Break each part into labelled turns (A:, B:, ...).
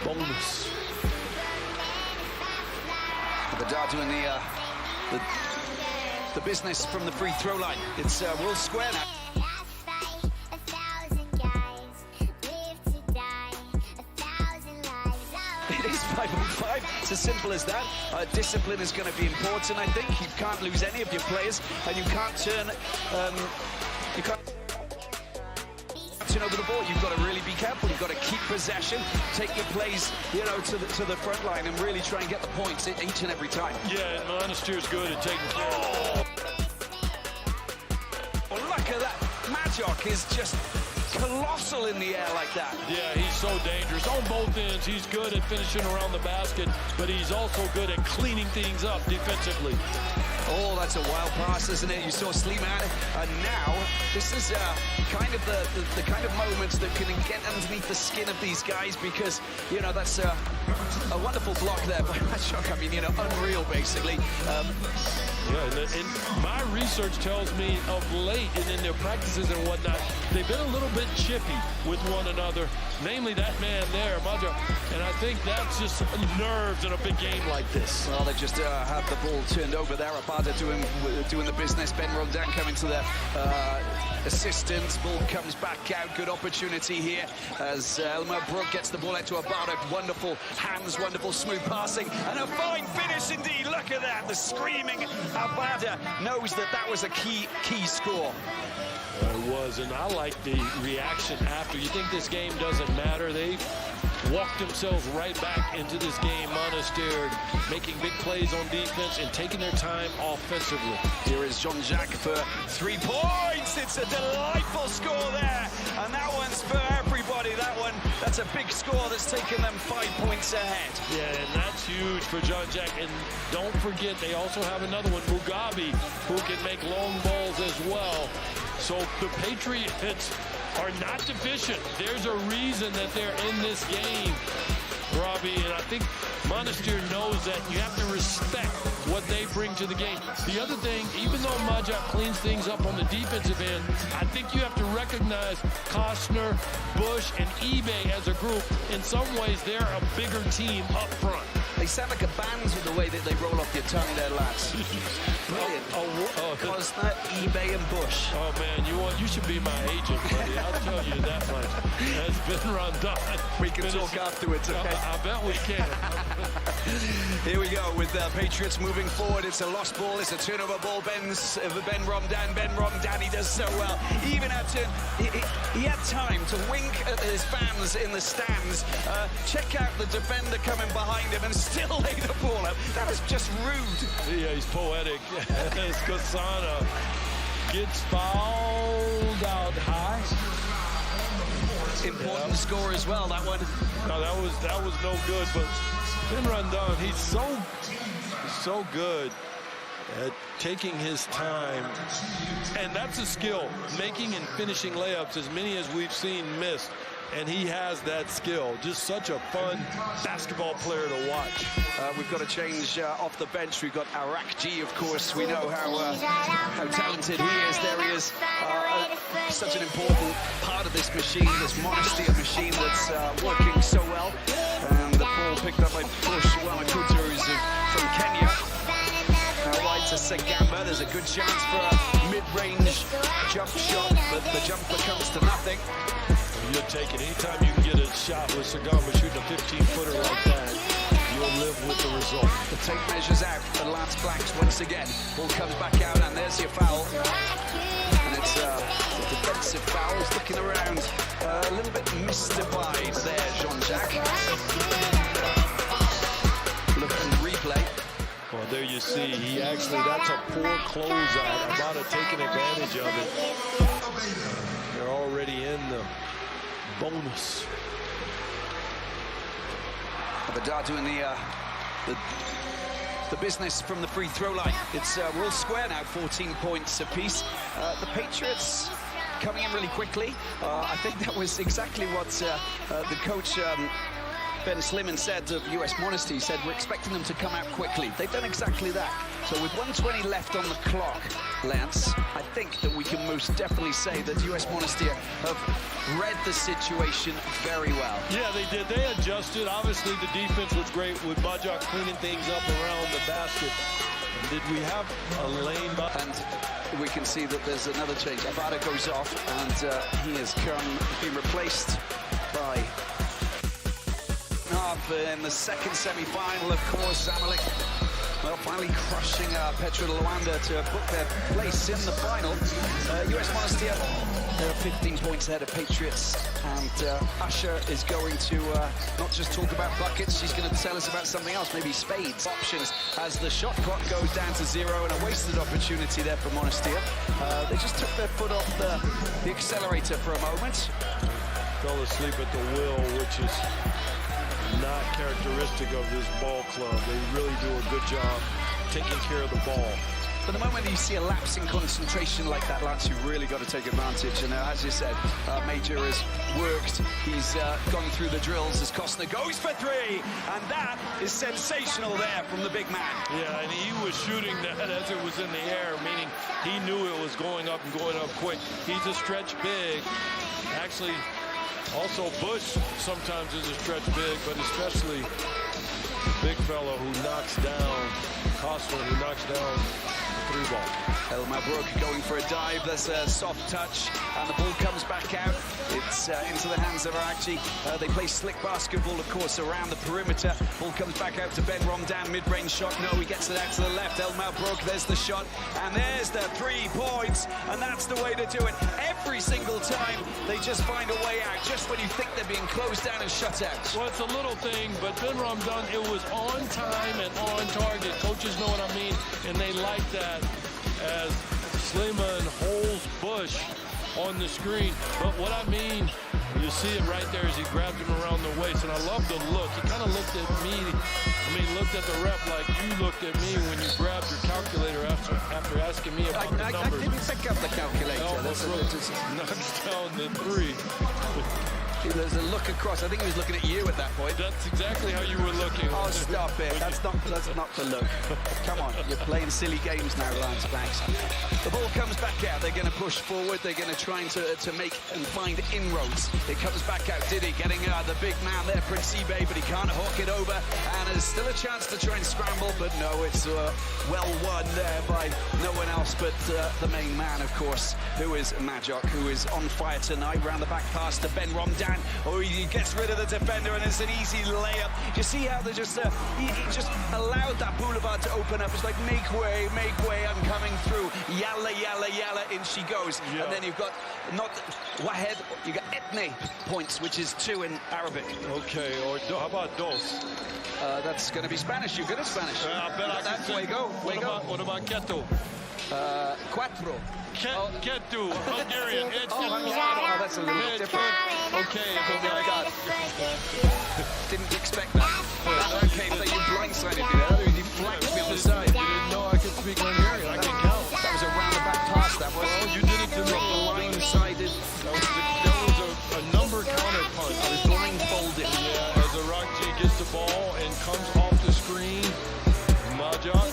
A: bonus.
B: Abadar doing the business from the free throw line. It's World Square now. It is 5-on-5. It's as simple as that. Discipline is going to be important, I think. You can't lose any of your players, and you can't turn over the ball. You've got to really be careful. You've got to keep possession, take your plays, you know, to the front line, and really try and get the points each and every time.
A: Yeah, and MONASTIR's good at taking care of it.
B: Well, look at that. Majok is just colossal in the air like that.
A: Yeah, he's so dangerous. On both ends, he's good at finishing around the basket, but he's also good at cleaning things up defensively.
B: Oh, that's a wild pass, isn't it? You saw Sleeman, and now this is kind of the kind of moments that can get underneath the skin of these guys, because, you know, that's a wonderful block there by Majok. I mean, you know, unreal, basically.
A: Yeah, and my research tells me of late and in their practices and whatnot, they've been a little bit chippy with one another, namely that man there, Majok. And I think that's just nerves in a big game like this.
B: Well, they just had the ball turned over there. Abada doing the business. Ben Rwanda coming to their assistance. Ball comes back out. Good opportunity here as Elmer Brook gets the ball out to Abada. Wonderful hands, wonderful smooth passing, and a fine finish indeed. Look at that. The screaming Abada knows that was a key score.
A: It was, and I like the reaction after. You think this game doesn't matter? They walked themselves right back into this game. MONASTIR making big plays on defense and taking their time offensively.
B: Here is Jean-Jacques for 3 points. It's a delightful score there, and that one's for everybody. That's a big score that's taken them 5 points ahead.
A: Yeah, and that's huge for Jean-Jacques. And don't forget, they also have another one, Mugabe, who can make long balls as well. So the Patriots are not deficient. There's a reason that they're in this game, Robbie, and I think MONASTIR knows that you have to respect what they bring to the game. The other thing, even though Majok cleans things up on the defensive end, I think you have to recognize Costner, Bush, and eBay as a group. In some ways, they're a bigger team up front.
B: They sound like a band with the way that they roll off your tongue there, lads. Brilliant. Costner, eBay, and Bush.
A: Oh, man, you should be my agent, buddy. I'll tell you that much. It's been run done.
B: We can talk afterwards, okay?
A: I bet we can.
B: Here we go with the Patriots moving forward. It's a lost ball. It's a turnover ball. Ben Rwanda, he does so well. He even had to, he had time to wink at his fans in the stands, check out the defender coming behind him, and still lay the ball up. That is just rude.
A: Yeah, he's poetic. As Kasana gets fouled out high.
B: Important score as well, that one.
A: No, that was no good, but Ben Rwanda, he's so good at taking his time, and that's a skill, making and finishing layups, as many as we've seen missed, and he has that skill. Just such a fun basketball player to watch.
B: We've got to change off the bench. We've got Arak G, of course. We know how talented he is. There he is. Such an important part of this machine, this MONASTIR machine that's working so well. And the ball picked up by Bush, Wamakuta, who's from Kenya. Now right to Sagamba. There's a good chance for a mid-range jump shot, but the jumper comes to nothing.
A: You'll take it. Anytime you can get a shot with Sagamba shooting a 15-footer like that, you'll live with the result.
B: The tape measures out for Lance Blanks once again. Ball comes back out, and there's your foul. And it's a defensive foul. He's looking around, a little bit mystified there, Jean-Jacques. Look at the replay.
A: Well, there you see, that's a poor closeout. Abada taking advantage of it. They're already in the bonus.
B: Abada doing the business from the free throw line. It's World Square now, 14 points apiece. The Patriots coming in really quickly. I think that was exactly what the coach Ben Sliman said of US MONASTIR, he said, we're expecting them to come out quickly. They've done exactly that. So with 1:20 left on the clock, Lance, I think that we can most definitely say that US MONASTIR have read the situation very well.
A: Yeah, they did. They adjusted. Obviously, the defense was great with Bajak cleaning things up around the basket. And did we have a lane?
B: And we can see that there's another change. Abada goes off, and he has been replaced by in the second semi-final, of course. Zamalek, well, finally crushing PATRIOTS Rwanda to book their place in the final. US MONASTIR, they're 15 points ahead of Patriots, and Usher is going to not just talk about buckets, she's going to tell us about something else, maybe spades. Options as the shot clock goes down to 0, and a wasted opportunity there for MONASTIR. They just took their foot off the accelerator for a moment.
A: Fell asleep at the wheel, which is not characteristic of this ball club. They really do a good job taking care of the ball.
B: But the moment you see a lapse in concentration like that, Lance, you've really got to take advantage. And as you said, Major has worked. He's gone through the drills as Costner goes for 3. And that is sensational there from the big man.
A: Yeah, and he was shooting that as it was in the air, meaning he knew it was going up and going up quick. He's a stretch big. Actually, also Bush sometimes is a stretch big, but especially big fellow who knocks down, Costner, who knocks down the 3-ball.
B: El Mabrouk going for a dive. There's a soft touch, and the ball comes back out. It's into the hands of Arakji. They play slick basketball, of course, around the perimeter. Ball comes back out to Ben Romdan. Mid-range shot. No, he gets it out to the left. El Mabrouk, there's the shot. And there's the 3 points. And that's the way to do it. Every single time, they just find a way out, just when you think they're being closed down and shut out.
A: Well, it's a little thing, but Ben Romdan, it was on time and on target. Coaches know what I mean, and they like that as Sliman holds Bush on the screen. But what I mean, you see it right there as he grabbed him around the waist, and I love the look. He kind of looked at me, looked at the ref like you looked at me when you grabbed your calculator after asking me about the numbers.
B: I didn't pick up the calculator.
A: Knocks down the 3.
B: There's a look across. I think he was looking at you at that point.
A: That's exactly how you were looking.
B: Oh, stop it. That's not the look. Come on, you're playing silly games now, Lance Banks. The ball comes back out. They're going to push forward. They're going to try to make and find inroads. It comes back out. Diddy getting the big man there, Prince eBay, but he can't hawk it over. And there's still a chance to try and scramble, but no, it's well won there by no one else but the main man, of course, who is Majok, who is on fire tonight. Round the back pass to Ben Romdan. Oh, he gets rid of the defender, and it's an easy layup. You see how they just he just allowed that boulevard to open up. It's like, make way, I'm coming through. Yalla, yalla, yalla, in she goes. Yeah. And then you've got not Wahed, you got Etne points, which is 2 in Arabic.
A: Okay, or how about dos?
B: That's going to be Spanish. You're good at Spanish.
A: I bet I can say. What about keto?
B: Cuatro.
A: Ketu, Hungarian.
B: That's a little different.
A: Okay, oh my God.
B: Didn't expect that. Okay, so you blindsided me there. You flanked me on the side.
A: You didn't know I could speak Hungarian. I can count.
B: That was a roundabout pass, that was.
A: Oh, you did it to me.
B: Blindsided.
A: That was a number counter punch.
B: I was blindfolded.
A: Yeah, as Arakji gets the ball and comes off the screen. Majok,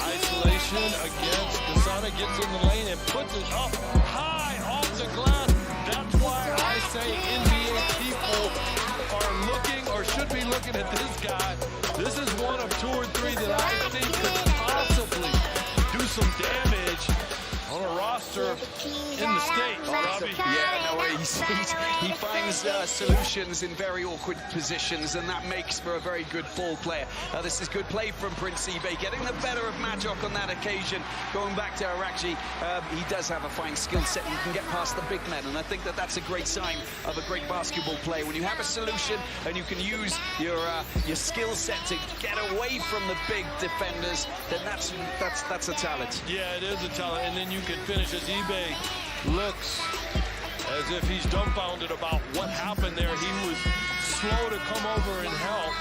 A: isolation against Kasana, gets in the lane and puts it up high off the glass. That's why I say NBA people are looking or should be looking at this guy. This is one of 2 or 3 that I think could possibly do some damage on a roster in the state. Robbie.
B: Yeah, no, he finds solutions in very awkward positions, and that makes for a very good ball player. This is good play from Prince eBay, getting the better of Majok on that occasion. Going back to Arakji, he does have a fine skill set. He can get past the big men, and I think that that's a great sign of a great basketball player. When you have a solution and you can use your skill set to get away from the big defenders, then that's a talent.
A: Yeah, it is a talent, and then you can finish as eBay looks as if he's dumbfounded about what happened there. He was slow to come over and help.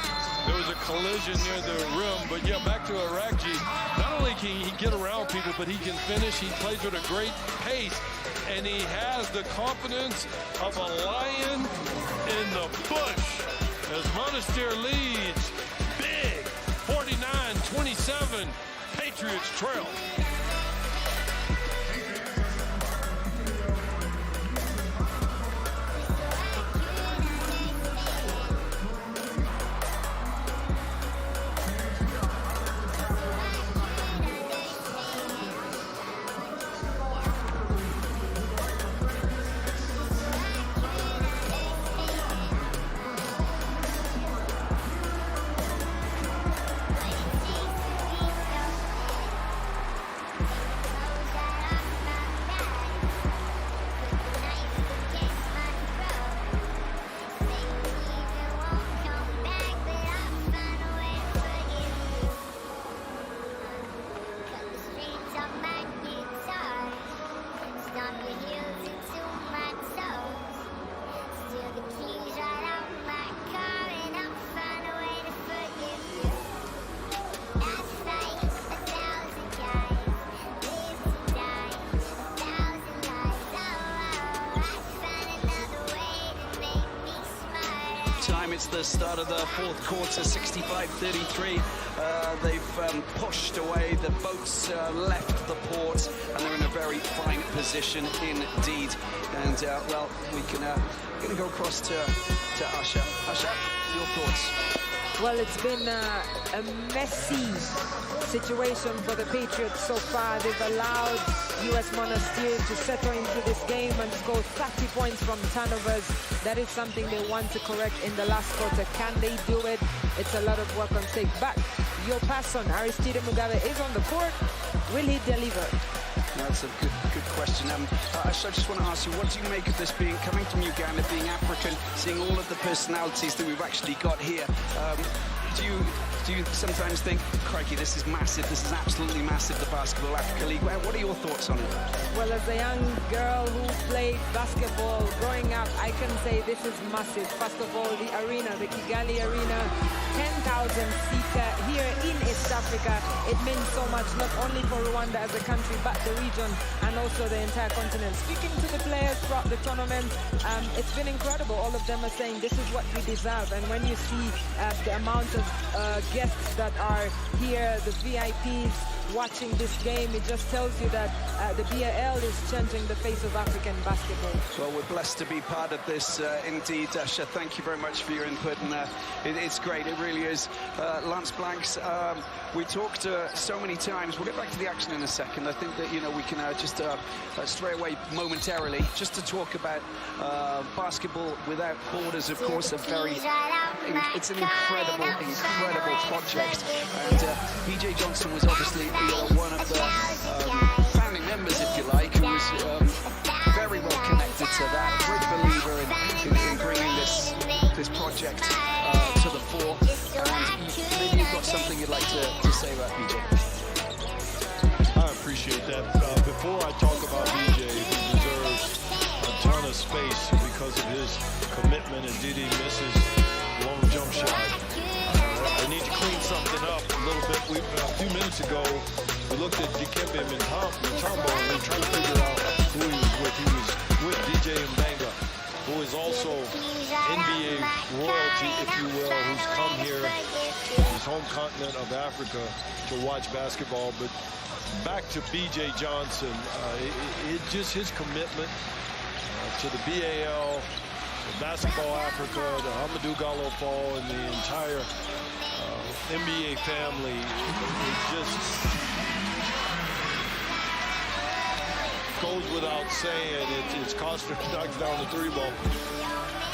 A: There was a collision near the rim, but yeah, back to Arakji. Not only can he get around people, but he can finish. He plays with a great pace, and he has the confidence of a lion in the bush. as MONASTIR leads big, 49-27, Patriots trail.
B: It's the start of the fourth quarter, 65-33. They've pushed away. The boats left the port, and they're in a very fine position indeed. And, well, we're going to go across to Usher. Usher, your thoughts?
C: Well, it's been a messy situation for the Patriots so far. They've allowed US MONASTIR to settle into this game and score 30 points from turnovers. That is something they want to correct in the last quarter. Can they do it? It's a lot of work on stake. But your person, Aristide Mugabe, is on the court. Will he deliver?
B: That's a good question. I just want to ask you, what do you make of this coming from Uganda, being African, seeing all of the personalities that we've actually got here? Do you sometimes think, crikey, this is massive, this is absolutely massive, the Basketball Africa League? What are your thoughts on it?
C: Well, as a young girl who played basketball growing up, I can say this is massive. First of all, the arena, the Kigali Arena, 10,000-seater here in East Africa. It means so much, not only for Rwanda as a country, but the region and also the entire continent. Speaking to the players throughout the tournament, it's been incredible. All of them are saying this is what we deserve. And when you see the amount of guests that are here, the VIPs watching this game, it just tells you that the BAL is changing the face of African basketball.
B: Well, we're blessed to be part of this indeed. Asha, thank you very much for your input, and it's great, it really is. Lance Blanks, we talked so many times. We'll get back to the action in a second. I think that, you know, we can just stray away momentarily just to talk about basketball without borders. Of course, it's an incredible project, and PJ Johnson was obviously one of the founding members, if you like, who was very well connected to that, great believer in bringing this project to the fore. And maybe you've got something you'd like to say about PJ.
A: I appreciate that. Before I talk about PJ, he deserves a ton of space because of his commitment, and did he miss his long jump shot? I need to clean something up a little bit. A few minutes ago, we looked at Dikembe Mutombo, and we were trying to figure out who he was with. He was with DJ Mbanga, who is also NBA royalty, if you will, who's come here, his home continent of Africa, to watch basketball. But back to BJ Johnson, just his commitment to the BAL, to Basketball Africa, to Amadou Gallo Fall, and the entire NBA family. It just goes without saying. It's Costa knocks down the three ball.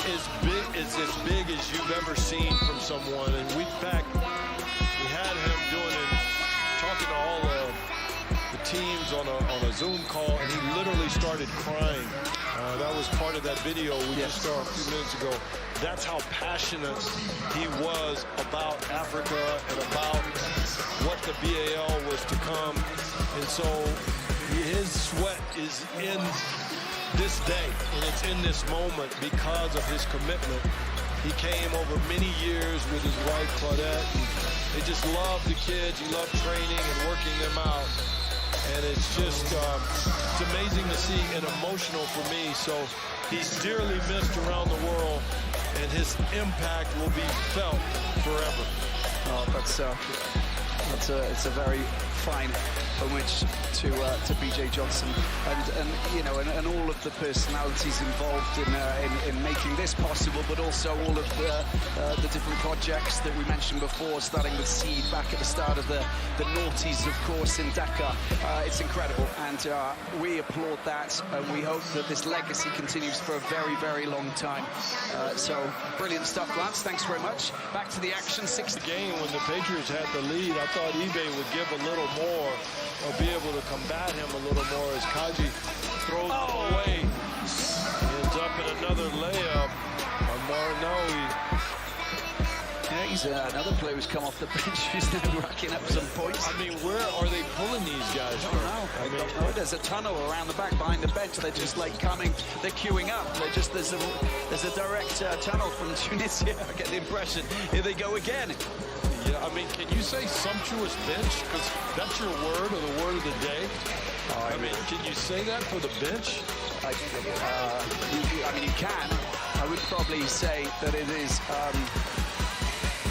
A: It's as big as you've ever seen from someone. And we had him talking to all the teams on a Zoom call, and he literally started crying. That was part of that video we just saw a few minutes ago. That's how passionate he was about Africa and about what the BAL was to come. And so his sweat is in this day, and it's in this moment because of his commitment. He came over many years with his wife, Claudette, and they just loved the kids. He loved training and working them out. And it's just, it's amazing to see, and emotional for me. So he's dearly missed around the world, and and his impact will be felt forever.
B: Oh, it's a very fine homage to BJ Johnson, and you know, and all of the personalities involved in making this possible, but also all of the different projects that we mentioned before, starting with Seed back at the start of the noughties, of course, in Dakar. It's incredible, and we applaud that, and we hope that this legacy continues for a very, very long time. So brilliant stuff, Lance. Thanks very much. Back to the action. Sixth
A: game when the Patriots had the lead, I thought eBay would give a little more, or be able to combat him a little more, as Kaji throws away. Ends up in another layup on Marinoe.
B: Yeah, he's another player who's come off the bench who's now racking up some points.
A: I mean, where are they pulling these guys from?
B: I don't know. There's a tunnel around the back behind the bench. They're just like coming, they're queuing up. There's a direct tunnel from Tunisia. I get the impression. Here they go again.
A: Yeah, I mean, can you say sumptuous bench? Because that's your word, or the word of the day. I mean, can you say that for the bench?
B: I mean, you can. I would probably say that it is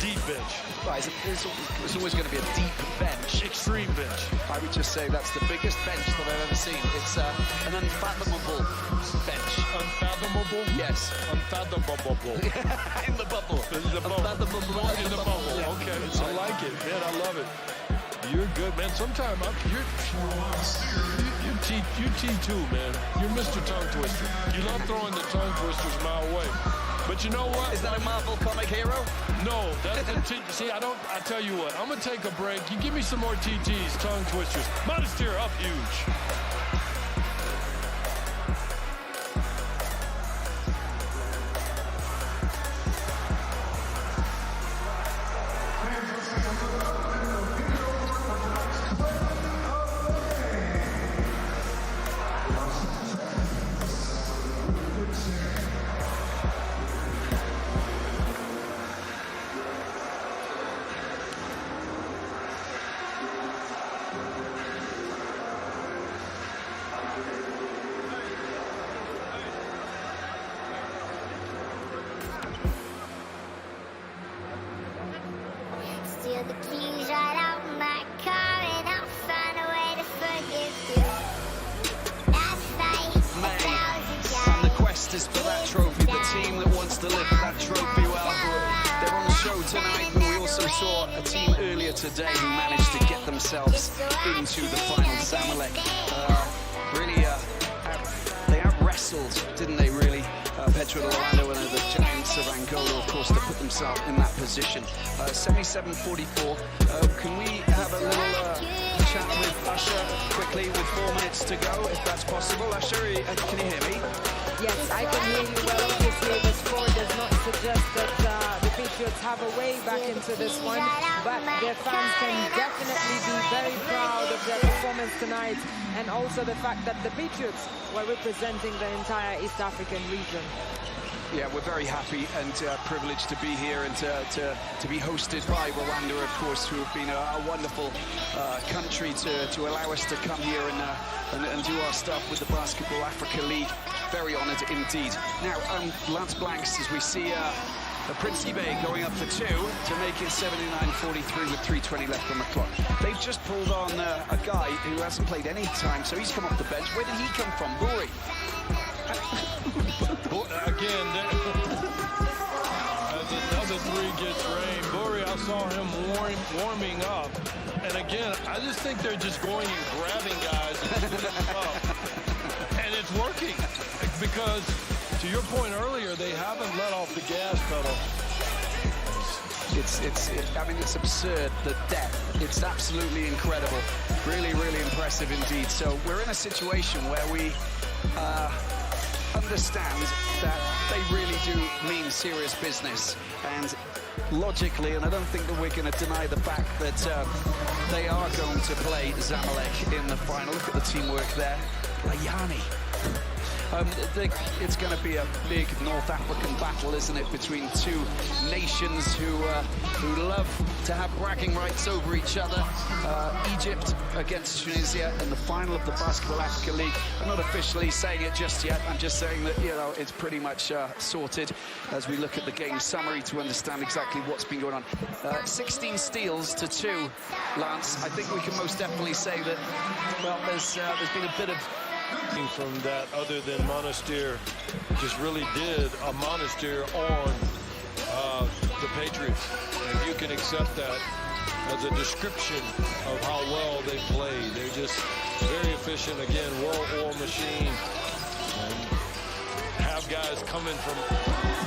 A: deep bench.
B: Right, it's always going to be a deep bench.
A: Extreme bench.
B: I would just say that's the biggest bench that I've ever seen. It's an unfathomable bench.
A: Unfathomable?
B: Yes.
A: Unfathomable.
B: In the bubble.
A: In the bubble.
B: Unfathomable
A: in the bubble. Yeah. Okay, I like it, man. I love it. You're good, man. Sometimes you T2, man. You're Mr. Tongue Twister. You love throwing the tongue twisters my way. But you know what?
B: Is that a Marvel comic hero?
A: No, that's a see, I tell you what, I'm gonna take a break. You give me some more TTs, tongue twisters. MONASTIR up huge.
D: Steal the keys right out my car and I'll find a way to forgive you. That's like
B: and the quest is for that trophy, the team that wants to lift that trophy. Well, they're on the show tonight, but we also saw a team earlier today who managed to get themselves into the final. Zamalek really they out-wrestled, didn't they, really? Petro de Rwanda, one of the giants of Angola, of course, to put themselves in that position. 77-44. Can we have a little chat with Usher quickly with 4 minutes to go, if that's possible? Usher, can you hear me?
C: Yes, I can hear you well. Obviously, the score does not suggest that the Patriots have a way back into this one, but their fans can definitely be very proud of their performance tonight, and also the fact that the Patriots were representing the entire East African region.
B: Yeah, we're very happy and privileged to be here and to be hosted by Rwanda, of course, who have been a wonderful country to allow us to come here and do our stuff with the Basketball Africa League. Very honoured indeed. Now, Lance Blanks, as we see Prince eBay going up for 2 to make it 79-43 with 3:20 left on the clock. They've just pulled on a guy who hasn't played any time, so he's come off the bench. Where did he come from? Buri.
A: Again, as another three gets rained, Buri, I saw him warming up. And again, I just think they're just going and grabbing guys and putting them up. And it's working. Because, to your point earlier, they haven't let off the gas pedal.
B: I mean, it's absurd, the depth. It's absolutely incredible. Really, really impressive indeed. So we're in a situation where we understand that they really do mean serious business. And logically, and I don't think that we're going to deny the fact that they are going to play Zamalek in the final. Look at the teamwork there. Layani. It's going to be a big North African battle, isn't it, between two nations who love to have bragging rights over each other. Egypt against Tunisia in the final of the Basketball Africa League. I'm not officially saying it just yet. I'm just saying that, you know, it's pretty much sorted as we look at the game summary to understand exactly what's been going on. 16 steals to 2, Lance. I think we can most definitely say that, well, there's been a bit of...
A: From that, other than MONASTIR just really did a MONASTIR on the Patriots. And you can accept that as a description of how well they play. They're just very efficient. Again, well-oiled machine. And have guys coming from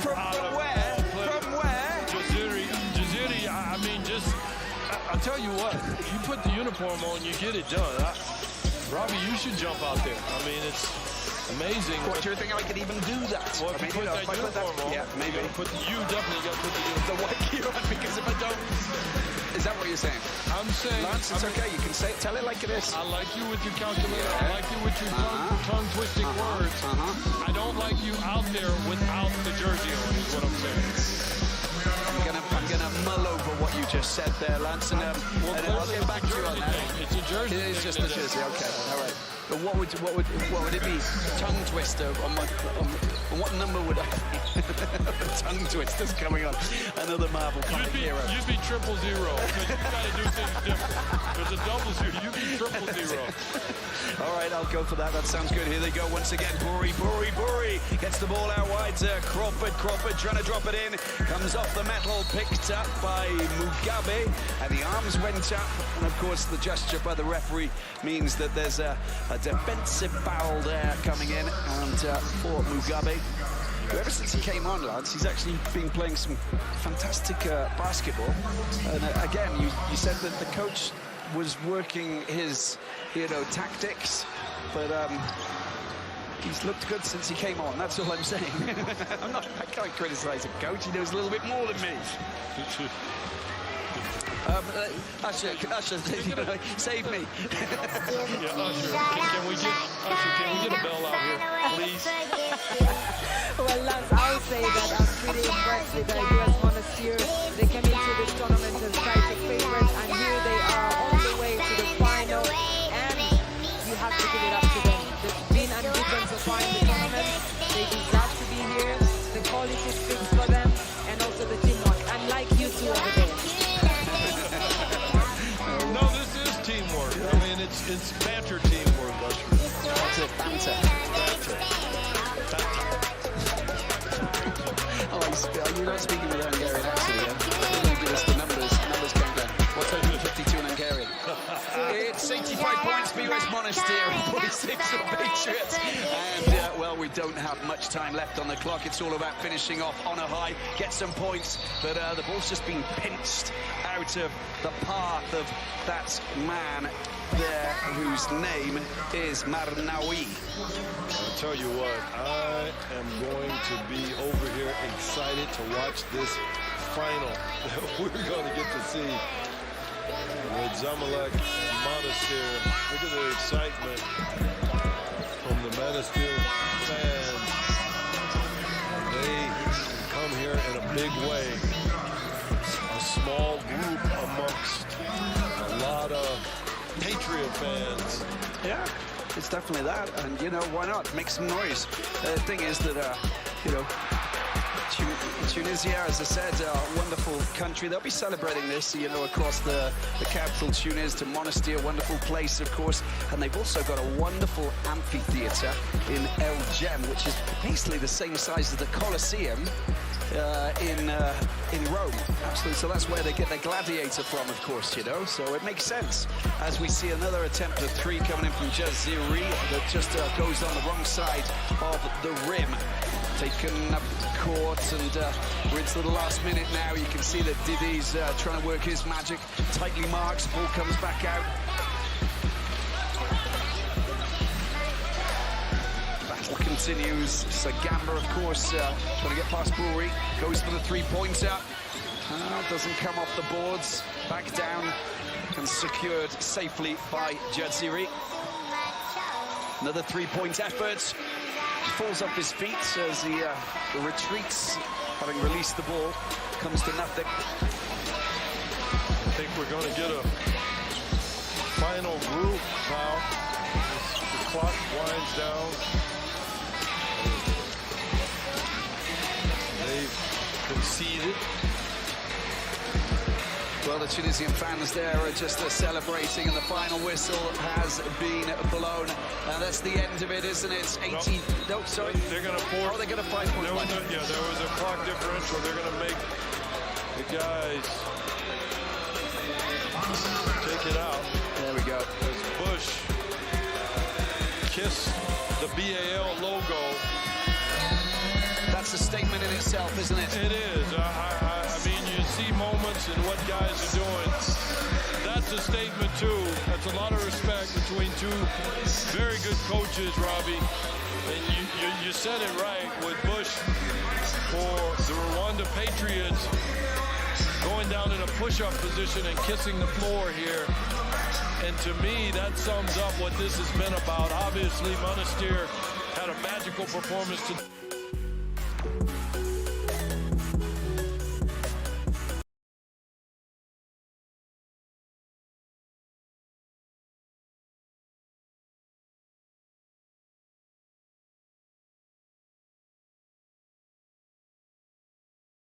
B: where? From where?
A: Jaziri, I mean, I'll tell you what, you put the uniform on, you get it done. Robbie, you should jump out there. I mean, it's amazing.
B: What, do you think I could even do that?
A: Well, if you put that uniform on,
B: yeah, maybe.
A: You definitely got to put the uniform on.
B: The white gear on, because if I don't... Is that what you're saying?
A: I'm saying...
B: Lance, it's okay. You can say it. Tell it like it is.
A: I like you with your calculator. I like you with your tongue-twisting words. I don't like you out there without the jersey on, is what I'm saying.
B: I'm gonna mull over what you just said there, Lance, and I'll get back to you on that.
A: It's a jersey.
B: It is just a jersey. Okay, all right. But what would it be? Tongue twister on what number would I? Tongue twisters coming on. Another Marvel comic hero.
A: You'd be 000 because you gotta do things different. There's a double 0. You'd be 000.
B: All right, I'll go for that. That sounds good. Here they go once again. Buri gets the ball out wide to Crawford trying to drop it in. Comes off the metal, picked up by Mugabe, and the arms went up. And of course, the gesture by the referee means that there's a defensive foul there coming in, and for Mugabe. Ever since he came on, Lance, he's actually been playing some fantastic basketball. And again, you said that the coach was working his, tactics, but he's looked good since he came on. That's all I'm saying. I can't criticize a coach. He knows a little bit more than me. Usher, save me.
A: Yeah, Usher, can we get a bell out here, please?
C: Well, Lance, I'll say that I'm pretty impressed with the US MONASTIR. They came into this tournament as title favorites, and here they are all the way to the final, and you have to give it up to them. They've been unbeaten so far in the tournament. They deserve to be here. The quality speaks for them, and also the teamwork, unlike you two over there.
A: No, this is teamwork. I mean, it's banter teamwork, Usher.
B: That's it, banter. You're not speaking with Hungarian accent again. You're going to give us the numbers countdown. What's 152 in Hungarian? It's 85 points for US MONASTIR, 46 for Patriots. And, well, we don't have much time left on the clock. It's all about finishing off on a high, get some points. But the ball's just been pinched out of the path of that man there, whose name is Marnaoui.
A: I'll tell you what, I am going to be over here excited to watch this final that we're going to get to see with Zamalek and MONASTIR. Look at the excitement from the MONASTIR fans. They come here in a big way. A small group amongst a lot of Patriot fans.
B: Yeah, it's definitely that, and why not make some noise? The thing is that Tunisia, as I said, a wonderful country. They'll be celebrating this, across the capital, Tunis, to MONASTIR, wonderful place, of course. And they've also got a wonderful amphitheatre in El Gem, which is basically the same size as the Colosseum in Rome. Absolutely. So that's where they get their gladiator from, of course, So it makes sense. As we see another attempt at 3 coming in from Jaziri that just goes on the wrong side of the rim. Taken up court, and we're into the last minute now. You can see that Didi's trying to work his magic. Tightly marks, ball comes back out. Battle continues. Sagamba, of course, trying to get past Buri. Goes for the 3-pointer. Doesn't come off the boards. Back down and secured safely by Jadziri. Another 3-point effort. falls off his feet as he retreats, having released the ball, comes to nothing.
A: I think we're going to get a final group now. The clock winds down. They've conceded.
B: Well, the Tunisian fans there are just celebrating, and the final whistle has been blown. And that's the end of it, isn't it? 18. No, sorry.
A: They're going to force.
B: Oh, they're going to 5.1.
A: Yeah, there was a clock differential. They're going to make the guys take it out.
B: There we go.
A: As Bush kissed the BAL logo.
B: That's a statement in itself, isn't it?
A: It is. I mean, you see moments in what guys are doing. That's a statement, too. That's a lot of respect between two very good coaches, Robbie. And you said it right with Bush for the Rwanda Patriots going down in a push-up position and kissing the floor here. And to me, that sums up what this has been about. Obviously, MONASTIR had a magical performance today.